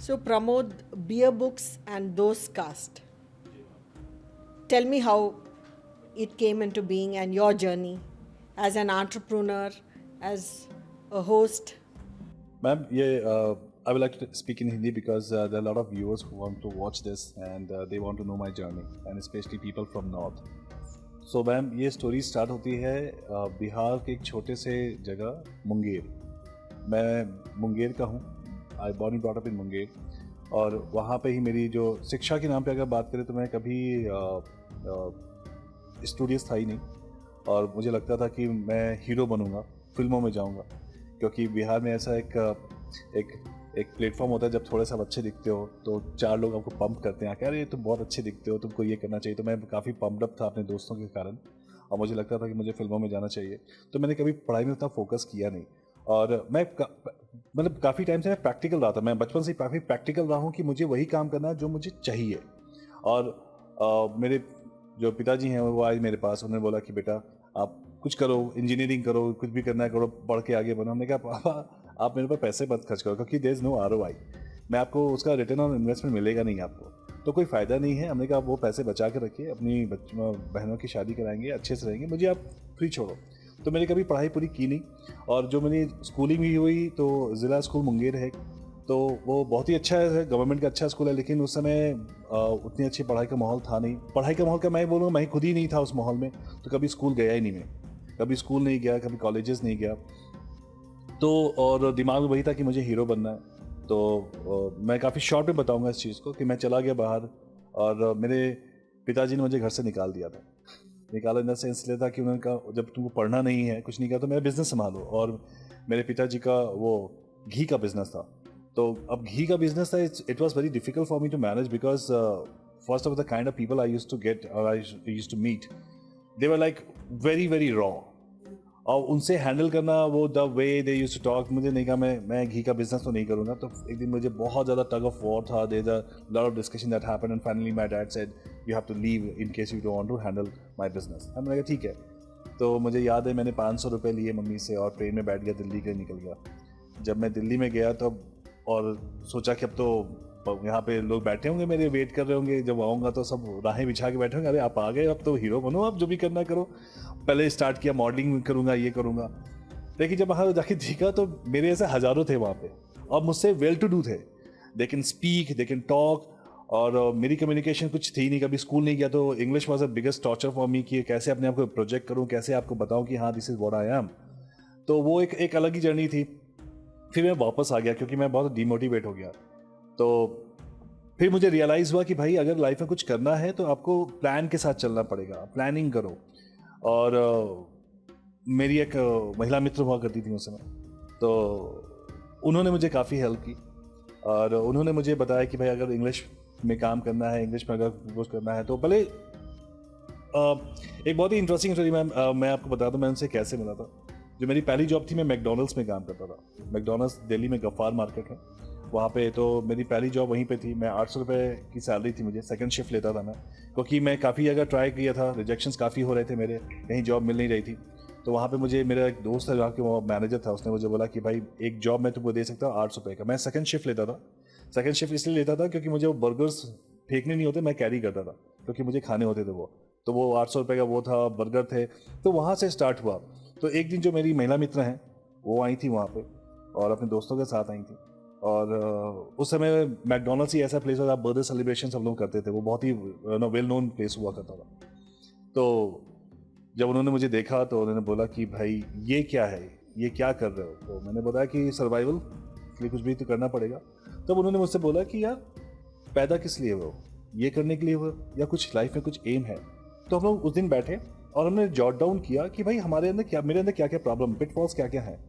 So, Pramod, beer books and those cast. Tell me how it came into being and your journey as an entrepreneur, as a host. Ma'am, I would like to speak in Hindi because there are a lot of viewers who want to watch this and they want to know my journey, and especially people from North. So ma'am, ये story start होती है बिहार के एक छोटे से जगह मुंगेर। मैं मुंगेर का हूँ। I born and brought up in Munger, और वहाँ पे ही मेरी जो शिक्षा के नाम पे अगर बात करें तो मैं कभी स्टूडियस था ही नहीं, और मुझे लगता था कि मैं हीरो बनूंगा, फिल्मों में जाऊंगा, क्योंकि बिहार में ऐसा एक एक प्लेटफॉर्म होता है, जब थोड़े सा अच्छे दिखते हो तो चार लोग आपको पंप करते हैं कि अरे तुम बहुत अच्छे दिखते हो, तुमको ये करना चाहिए। तो मैं काफ़ी पम्प्ड अप था अपने दोस्तों के कारण, और मुझे लगता था कि मुझे फिल्मों में जाना चाहिए। तो मैंने कभी पढ़ाई में उतना फोकस किया नहीं, और मतलब काफ़ी टाइम से मैं प्रैक्टिकल रहा था। मैं बचपन से काफ़ी प्रैक्टिकल रहा हूँ कि मुझे वही काम करना है जो मुझे चाहिए। और मेरे जो पिताजी हैं वो आए मेरे पास, उन्होंने बोला कि बेटा आप कुछ करो, इंजीनियरिंग करो, कुछ भी करना है करो, पढ़ के आगे बढ़ो। हमने कहा पापा आप मेरे पर पैसे मत खर्च करो, क्योंकि देयर इज़ नो ROI, मैं आपको उसका रिटर्न ऑन इन्वेस्टमेंट मिलेगा नहीं आपको, तो कोई फ़ायदा नहीं है। हमने कहा वो पैसे बचा के रखिए, अपनी बहनों की शादी कराएंगे, अच्छे से रहेंगे, मुझे आप फ्री छोड़ो। तो मैंने कभी पढ़ाई पूरी की नहीं, और जो मेरी स्कूलिंग भी हुई तो ज़िला स्कूल मुंगेर है, तो वो बहुत ही अच्छा है, गवर्नमेंट का अच्छा स्कूल है, लेकिन उस समय उतनी अच्छी पढ़ाई का माहौल था नहीं। पढ़ाई का माहौल का मैं बोलूँगा, मैं खुद ही नहीं था उस माहौल में, तो कभी स्कूल गया ही नहीं मैं, कभी स्कूल नहीं गया, कभी कॉलेजेस नहीं गया। तो और दिमाग में वही था कि मुझे हीरो बनना है। तो मैं काफ़ी शॉर्ट में बताऊंगा इस चीज़ को कि मैं चला गया बाहर, और मेरे पिताजी ने मुझे घर से निकाल दिया था। निकाला इन द सेंस इसलिए था कि उन्होंने कहा जब तुमको पढ़ना नहीं है, कुछ नहीं किया, तो मेरा बिजनेस संभालो। और मेरे पिताजी का वो घी का बिजनेस था। तो अब घी का बिजनेस था, it was very difficult for me to manage, because first of the kind of people I used to get, I used to meet, they were like very very raw, और उनसे handle करना, वो the way they used to talk, मुझे नहीं कहा मैं घी का business तो नहीं करूँगा। तो एक दिन मुझे बहुत ज़्यादा टग ऑफ वॉर था, there a lot of discussion that happened, and finally my dad said you have to leave in case you don't want to handle my business. मैंने कहा ठीक है। तो मुझे याद है मैंने 500 रुपये लिए मम्मी से, और ट्रेन में बैठ गया, दिल्ली के निकल गया। जब मैं दिल्ली में गया तो, और सोचा कि अब तो यहाँ पे लोग बैठे होंगे, मेरे वेट कर रहे होंगे, जब आऊँगा तो सब राहें बिछा के बैठे होंगे, अरे आप आ गए, अब तो हीरो बनो, आप जो भी करना करो। पहले स्टार्ट किया मॉडलिंग करूँगा, ये करूँगा। लेकिन जब वहाँ जाके देखा तो मेरे ऐसे हज़ारों थे वहाँ पे, और मुझसे वेल टू डू थे, they can speak, they can talk. और मेरी कम्युनिकेशन कुछ थी नहीं, कभी स्कूल नहीं गया, तो English was a biggest torture for me कि कैसे अपने आप को प्रोजेक्ट करूँ, कैसे आपको बताऊँ कि हाँ this is what I am. तो वो एक अलग ही जर्नी थी। फिर मैं वापस आ गया क्योंकि मैं बहुत डिमोटिवेट हो गया। तो फिर मुझे रियलाइज़ हुआ कि भाई अगर लाइफ में कुछ करना है तो आपको प्लान के साथ चलना पड़ेगा, प्लानिंग करो। और मेरी एक महिला मित्र हुआ करती थी उस समय, तो उन्होंने मुझे काफ़ी हेल्प की, और उन्होंने मुझे बताया कि भाई अगर इंग्लिश में काम करना है, इंग्लिश में अगर कुछ करना है तो भले एक बहुत ही इंटरेस्टिंग स्टोरी मैं आपको बता दूं मैं उनसे कैसे मिला था। जो मेरी पहली जॉब थी, मैं मैकडोनल्ड्स में काम करता था। मैकडोनल्ड्स दिल्ली में गफ्फार मार्केट है, वहाँ पे। तो मेरी पहली जॉब वहीं पे थी। मैं 800 रुपये की सैलरी थी मुझे, सेकंड शिफ्ट लेता था मैं, क्योंकि मैं काफ़ी जगह ट्राई किया था, रिजेक्शंस काफ़ी हो रहे थे मेरे, कहीं जॉब मिल नहीं रही थी। तो वहाँ पे मुझे मेरा एक दोस्त है जहाँ के वो मैनेजर था, उसने मुझे बोला कि भाई एक जॉब मैं तुमको दे सकता हूँ 800 रुपये का। मैं सेकंड शिफ्ट लेता था। सेकंड शिफ्ट इसलिए लेता था क्योंकि मुझे वो बर्गर्स फेंकने नहीं होते, मैं कैरी करता था, क्योंकि मुझे खाने होते थे वो। तो वो 800 रुपये का वो था, बर्गर थे। तो वहाँ से स्टार्ट हुआ। तो एक दिन जो मेरी महिला मित्र हैं वो आई थी वहाँ पे, और अपने दोस्तों के साथ आई थी। और उस समय मैकडोनल्ड्स ही ऐसा प्लेस होता था, बर्थडे सेलिब्रेशन सब लोग करते थे, वो बहुत ही वेल नोन प्लेस हुआ करता था। तो जब उन्होंने मुझे देखा तो उन्होंने बोला कि भाई ये क्या है, ये क्या कर रहे हो। तो मैंने बताया कि सर्वाइवल के लिए कुछ भी तो करना पड़ेगा। तब उन्होंने मुझसे बोला कि यार पैदा किस लिए हुए हो, ये करने के लिए हुए हो, या कुछ लाइफ में कुछ एम है। तो हम लोग उस दिन बैठे और हमने जॉट डाउन किया कि भाई हमारे अंदर क्या, मेरे अंदर क्या क्या प्रॉब्लम, पिटफॉल्स क्या क्या है।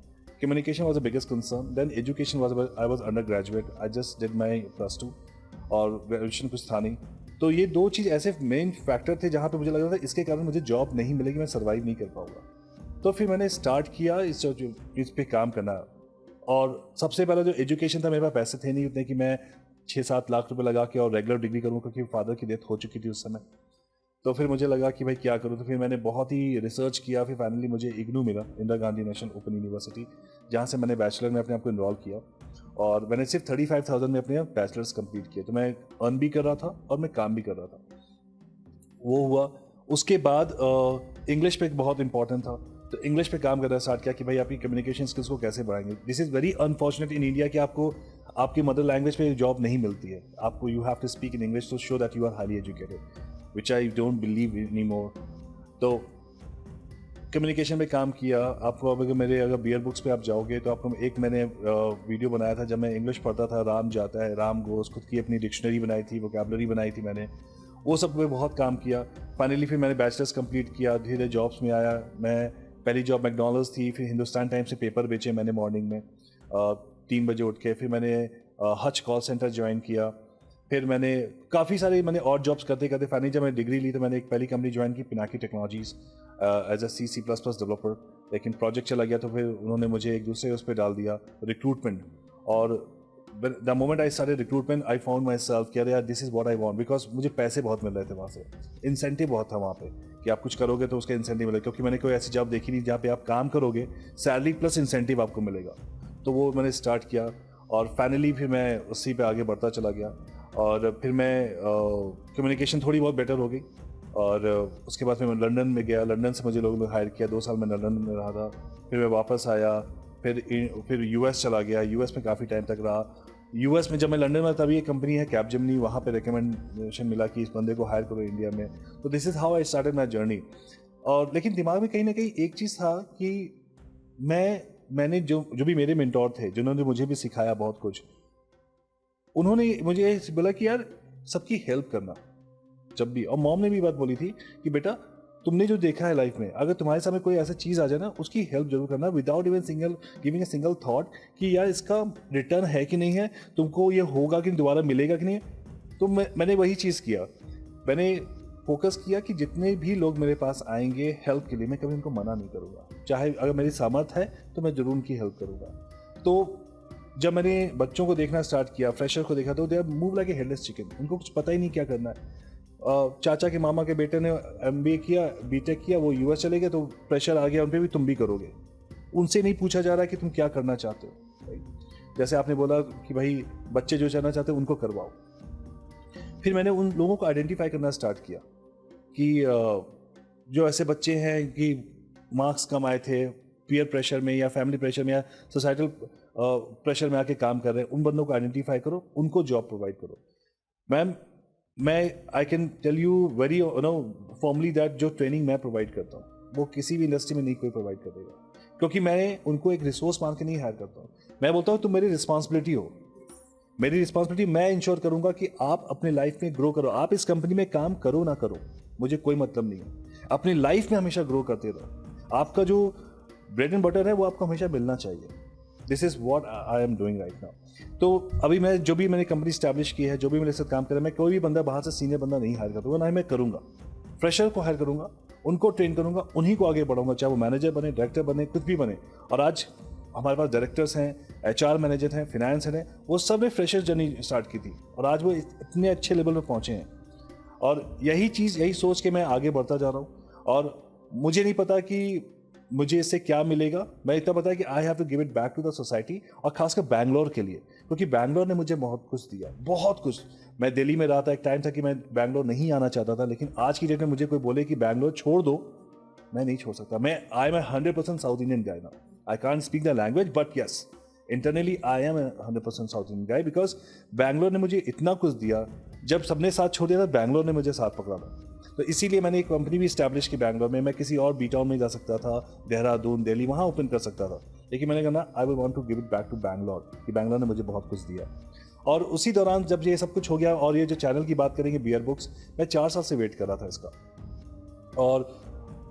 Communication was the biggest concern, then education was, I was undergraduate, I just did my +2, और ग्रेजुएशन कुछ था नहीं। तो ये दो चीज़ ऐसे मेन फैक्टर थे जहाँ पे मुझे लग रहा था इसके कारण मुझे जॉब नहीं मिलेगी, मैं सर्वाइव नहीं कर पाऊंगा। तो फिर मैंने स्टार्ट किया इस पे काम करना। और सबसे पहला जो एजुकेशन था, मेरे पास पैसे थे नहीं उतने कि मैं 6-7 लाख रुपए लगा के और रेगुलर डिग्री करूँ, क्योंकि फादर की डेथ हो चुकी थी उस समय। तो फिर मुझे लगा कि भाई क्या करूँ, तो फिर मैंने बहुत ही रिसर्च किया। फिर फाइनली मुझे इग्नू मिला, Indira Gandhi national open university, जहाँ से मैंने बैचलर में अपने आप को इनरोल किया। और मैंने सिर्फ 35,000 में अपने बैचलर्स कंप्लीट किए। तो मैं अर्न भी कर रहा था और मैं काम भी कर रहा था। वो हुआ। उसके बाद इंग्लिश पे बहुत इंपॉर्टेंट था, तो इंग्लिश पे काम करना स्टार्ट किया कि भाई आपकी कम्युनिकेशन स्किल्स को कैसे बढ़ाएंगे। This is very unfortunate in India कि आपको आपकी मदर लैंग्वेज पे जॉब नहीं मिलती है। आपको you have to speak in English to show that you are highly educated, which I don't believe any more. तो कम्युनिकेशन पे काम किया। आपको अगर बियर बुक्स पे आप जाओगे तो आपको एक मैंने वीडियो बनाया था जब मैं इंग्लिश पढ़ता था, राम जाता है राम गोस, खुद की अपनी डिक्शनरी बनाई थी, वोकैबुलरी बनाई थी मैंने, वो सब पे बहुत काम किया। फाइनली फिर मैंने बैचलर्स कंप्लीट किया, धीरे जॉब्स में आया। मैं पहली जॉब मैकडॉनल्ड्स थी, फिर हिंदुस्तान टाइम्स से पेपर बेचे मैंने मॉर्निंग में 3 बजे उठ के। फिर मैंने हच कॉल सेंटर ज्वाइन किया। फिर मैंने काफ़ी सारे और जॉब्स करते करते फाइनली जब मैंने डिग्री ली तो मैंने एक पहली कंपनी ज्वाइन की, Pinaki technologies, as a C++ developer. लेकिन प्रोजेक्ट चला गया तो फिर उन्होंने मुझे एक दूसरे उस पर डाल दिया, रिक्रूटमेंट। और the moment I started recruitment I found my self कि अरे यार this is what I want, because मुझे पैसे बहुत मिल रहे थे वहाँ से, इंसेंटिव बहुत था वहाँ पे कि आप कुछ करोगे तो उसका इंसेंटिव मिलेगा। क्योंकि मैंने कोई ऐसी जॉब देखी नहीं जहाँ पे आप काम करोगे, सैलरी प्लस इंसेंटिव आपको मिलेगा। तो वो मैंने स्टार्ट किया और फाइनली फिर मैं उसी पे आगे बढ़ता चला गया। और फिर मैं कम्युनिकेशन थोड़ी बहुत बेटर हो गई। और उसके बाद फिर मैं लंदन में गया। लंदन से मुझे लोगों ने हायर किया, 2 साल मैं लंदन में रहा था। फिर मैं वापस आया, फिर US चला गया। US में काफ़ी टाइम तक रहा। US में जब मैं लंदन में, तभी एक कंपनी है कैपजेमिनी, वहाँ पे रिकमेंडेशन मिला कि इस बंदे को हायर करो इंडिया में। तो this is how I started my journey. और लेकिन दिमाग में कहीं ना कहीं एक चीज़ था कि मैंने जो भी मेरे मेंटोर थे, जिन्होंने मुझे भी सिखाया बहुत कुछ, उन्होंने मुझे बोला कि यार सबकी हेल्प करना जब भी। और मॉम ने भी बात बोली थी कि बेटा तुमने जो देखा है लाइफ में, अगर तुम्हारे सामने कोई ऐसा चीज़ आ जाए ना, उसकी हेल्प जरूर करना, without even giving a single thought कि यार इसका रिटर्न है कि नहीं है, तुमको ये होगा कि दोबारा मिलेगा कि नहीं। तो मैंने वही चीज़ किया। मैंने फोकस किया कि जितने भी लोग मेरे पास आएंगे हेल्प के लिए, मैं कभी उनको मना नहीं करूँगा। चाहे अगर मेरी सामर्थ है तो मैं ज़रूर उनकी हेल्प करूँगा। तो जब मैंने बच्चों को देखना स्टार्ट किया, फ्रेशर को देखा, तो they are move like a headless chicken. उनको कुछ पता ही नहीं क्या करना है। चाचा के मामा के बेटे ने MBA किया, BTech किया, वो US चले गए, तो प्रेशर आ गया उन पर भी, तुम भी करोगे। उनसे नहीं पूछा जा रहा कि तुम क्या करना चाहते हो। जैसे आपने बोला कि भाई बच्चे जो करना चाहते हैं उनको करवाओ। फिर मैंने उन लोगों को आइडेंटिफाई करना स्टार्ट किया कि जो ऐसे बच्चे हैं कि मार्क्स कम आए थे, पीयर प्रेशर में या फैमिली प्रेशर में या सोसाइटल प्रेशर में आके काम कर रहे हैं, उन बंदों को आइडेंटिफाई करो, उनको जॉब प्रोवाइड करो। मैम, मैं I can tell you very formally that जो ट्रेनिंग मैं प्रोवाइड करता हूँ वो किसी भी इंडस्ट्री में नहीं कोई प्रोवाइड करेगा, क्योंकि मैं उनको एक रिसोर्स मान के नहीं हायर करता हूँ। मैं बोलता हूँ तुम मेरी रिस्पॉन्सिबिलिटी हो। मेरी रिस्पॉन्सिबिलिटी, मैं इंश्योर करूंगा कि आप अपने लाइफ में ग्रो करो। आप इस कंपनी में काम करो ना करो, मुझे कोई मतलब नहीं है। अपनी लाइफ में हमेशा ग्रो करते रहो। आपका जो ब्रेड एंड बटर है वो आपको हमेशा मिलना चाहिए। This is what I am doing right now. तो अभी जो भी मैंने कंपनी स्टैब्लिश की है, जो भी मेरे साथ काम कर रहा है, मैं कोई भी बंदा बाहर से सीनियर बंदा नहीं हायर करूँगा, ना ही मैं करूँगा। फ्रेशर को हायर करूँगा, उनको ट्रेन करूँगा, उन्हीं को आगे बढ़ाऊंगा, चाहे वो मैनेजर बने, डायरेक्टर बने, कुछ भी बने। और आज हमारे पास डायरेक्टर्स हैं, HR मैनेजर हैं, फिनेंस हैं, वो सब ने फ्रेशर जर्नी स्टार्ट की थी और आज वो इतने अच्छे लेवल पर पहुँचे हैं। और यही सोच के मैं आगे बढ़ता जा रहा हूँ। और मुझे नहीं पता कि मुझे इससे क्या मिलेगा, मैं इतना पता है कि I have to give it back to the society, और खासकर बैंगलोर के लिए, क्योंकि बैंगलोर ने मुझे बहुत कुछ दिया, बहुत कुछ। मैं दिल्ली में रहा था, एक टाइम था कि मैं बैंगलोर नहीं आना चाहता था, लेकिन आज की डेट में मुझे कोई बोले कि बैंगलोर छोड़ दो, मैं नहीं छोड़ सकता। I am 100% south Indian guy now. I can't speak the language, but yes, internally I am a 100% South Indian guy, because Bangalore ने मुझे इतना कुछ दिया। जब सबने साथ छोड़ दिया था, बैंगलोर ने मुझे साथ पकड़ा था। तो इसीलिए मैंने एक कंपनी भी स्टैब्लिश की बैंगलोर में। मैं किसी और बी टाउन में जा सकता था, देहरादून, दिल्ली, वहाँ ओपन कर सकता था, लेकिन मैंने कहा I will want to give it back to Bangalore, कि बैंगलोर ने मुझे बहुत कुछ दिया। और उसी दौरान जब ये सब कुछ हो गया, और ये जो चैनल की बात करेंगे बियर बुक्स, मैं 4 साल से वेट कर रहा था इसका।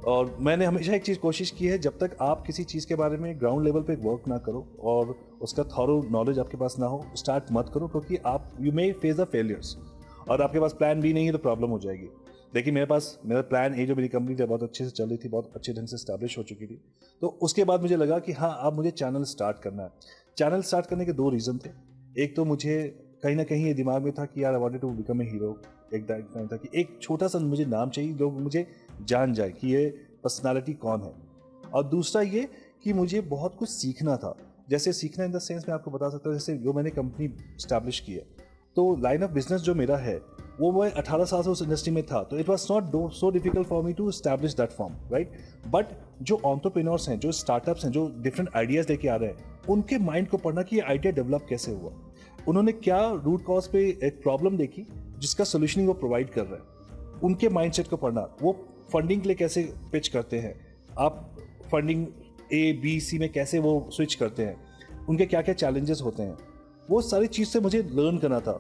और मैंने हमेशा एक चीज़ कोशिश की है, जब तक आप किसी चीज़ के बारे में ग्राउंड लेवल पे वर्क ना करो और उसका थॉरो नॉलेज आपके पास ना हो, स्टार्ट मत करो, क्योंकि आप you may face the failures. और आपके पास प्लान बी नहीं है तो प्रॉब्लम हो जाएगी। देखिए मेरा प्लान ए, जो मेरी कंपनी थी बहुत अच्छे से चल रही थी, बहुत अच्छे ढंग से स्टैब्लिश हो चुकी थी, तो उसके बाद मुझे लगा कि हाँ, अब मुझे चैनल स्टार्ट करना है। चैनल स्टार्ट करने के 2 रीज़न थे। एक तो मुझे कहीं ना कहीं ये दिमाग में था कि यार I wanted to become a hero. एक टाइम था कि एक छोटा सा मुझे नाम चाहिए, लोग मुझे जान जाए कि ये पर्सनालिटी कौन है। और दूसरा ये कि मुझे बहुत कुछ सीखना था। जैसे सीखना इन द सेंस मैं आपको बता सकता हूँ, जैसे जो मैंने कंपनी स्टैब्लिश की है, तो लाइन ऑफ बिजनेस जो मेरा है वो मैं 18 साल से उस इंडस्ट्री में था, तो it was not so difficult for me to establish that firm, right. But जो एंटरप्रेन्योर्स हैं, जो स्टार्टअप्स हैं, जो डिफरेंट आइडियाज लेके आ रहे हैं, उनके माइंड को पढ़ना कि ये आइडिया डेवलप कैसे हुआ, उन्होंने क्या रूट कॉज पे एक प्रॉब्लम देखी जिसका सोल्यूशनिंग वो प्रोवाइड कर रहे हैं, उनके माइंडसेट को पढ़ना, वो फंडिंग के लिए कैसे पिच करते हैं, आप फंडिंग A, B, C में कैसे वो स्विच करते हैं, उनके क्या क्या चैलेंजेस होते हैं, वो सारी चीज़ से मुझे लर्न करना था।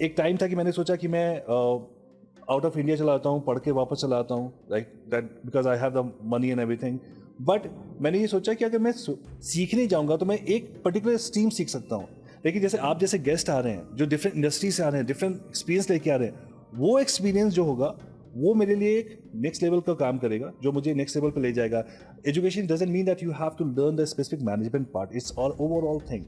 एक टाइम था कि मैंने सोचा कि मैं आउट ऑफ इंडिया चला आता हूँ, पढ़ के वापस चला आता हूँ, like that, because I have the money and everything. But मैंने ये सोचा कि अगर मैं सीखने जाऊँगा तो मैं एक पर्टिकुलर स्ट्रीम सीख सकता हूँ, लेकिन जैसे आप जैसे गेस्ट आ रहे हैं जो डिफरेंट इंडस्ट्री से आ रहे हैं, डिफरेंट एक्सपीरियंस लेके आ रहे हैं, वो एक्सपीरियंस जो होगा वो मेरे लिए एक नेक्स्ट लेवल का काम करेगा, जो मुझे नेक्स्ट लेवल पे ले जाएगा। Education doesn't mean that you have to learn the specific management part, it's all overall thing.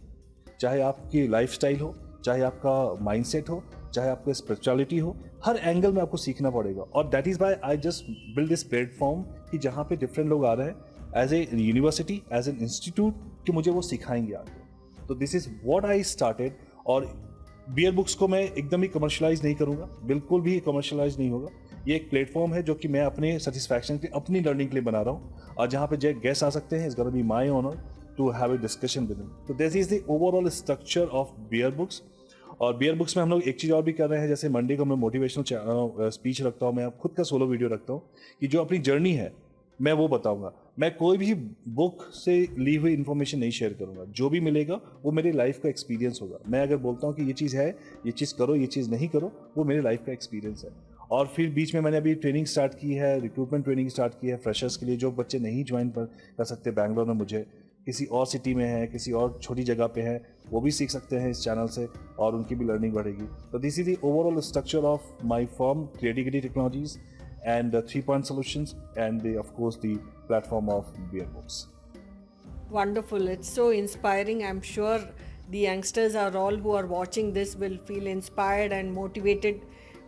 चाहे आपकी लाइफस्टाइल हो, चाहे आपका माइंडसेट हो, चाहे आपका स्पिरिचुअलिटी हो, हर एंगल में आपको सीखना पड़ेगा। और that is why I just build this platform कि जहाँ पे डिफरेंट लोग आ रहे हैं as a university, as an institute, कि मुझे वो सिखाएंगे आगे। तो this is what I started. और बियर बुक्स को मैं एकदम ही कमर्शलाइज नहीं करूँगा, बिल्कुल भी कमर्शलाइज नहीं होगा। ये एक प्लेटफॉर्म है जो कि मैं अपने सेटिस्फैक्शन के लिए, अपनी लर्निंग के लिए बना रहा हूँ, और जहाँ पे जो गेस्ट आ सकते हैं, it's gonna be my honour to have a discussion with him. तो this is the overall structure of Bear Books. और बियर बुक्स में हम लोग एक चीज़ और भी कर रहे हैं, जैसे मंडे को मैं मोटिवेशनल स्पीच रखता हूँ, मैं खुद का सोलो वीडियो रखता हूँ कि जो अपनी जर्नी है मैं वो बताऊंगा। मैं कोई भी बुक से ली हुई इन्फॉर्मेशन नहीं शेयर करूंगा, जो भी मिलेगा वो मेरी लाइफ का एक्सपीरियंस होगा। मैं अगर बोलता हूँ कि ये चीज़ है, ये चीज़ करो, ये चीज़ नहीं करो, वो मेरी लाइफ का एक्सपीरियंस है। और फिर बीच में मैंने अभी ट्रेनिंग स्टार्ट की है, रिक्रूटमेंट ट्रेनिंग स्टार्ट की है फ्रेशर्स के लिए, जो बच्चे नहीं ज्वाइन कर सकते बैंगलोर में, मुझे किसी और सिटी में है, किसी और छोटी जगह पे है, वो भी सीख सकते हैं इस चैनल से, और उनकी भी लर्निंग बढ़ेगी। तो this is the overall structure of my firm creativity technologies and 3-point solutions, and of course the platform of Beer Books. Wonderful. It's so inspiring. I'm sure the youngsters are all who are watching this will feel inspired and motivated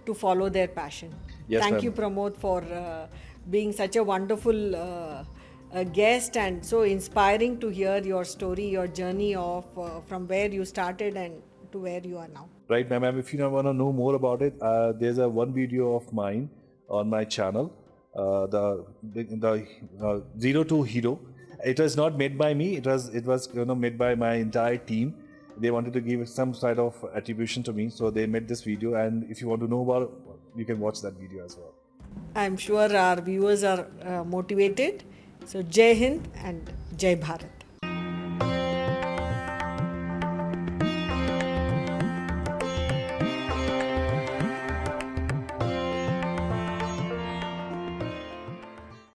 to follow their passion. Yes, Thank ma'am. you, Pramod, for being such a wonderful guest, and so inspiring to hear your story, your journey of from where you started and to where you are now. Right, ma'am. If you want to know more about it, there's a one video of mine on my channel, the Zero to Hero. It was not made by me. It was made by my entire team. They wanted to give some sort of attribution to me, so they made this video. And if you want to know about it, you can watch that video as well. I'm sure our viewers are motivated. So Jai Hind and Jai Bharat.